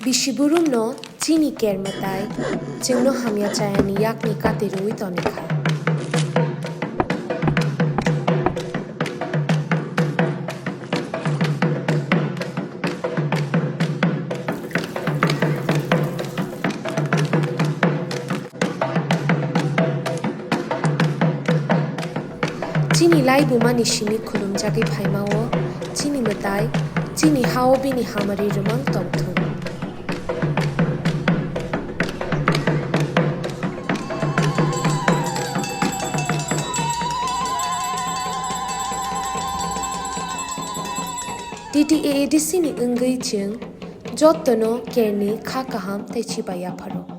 Bishiburum no chini kermatai chingno hamya chayani yakni katirui tonika. Chini lai bumani shimi khulum jagi phaimao chini matai chini hao bini hamari rumang tongthu. Ttaadc ni ungai ching jottono kerni Khakaham te chiba Yapharkha.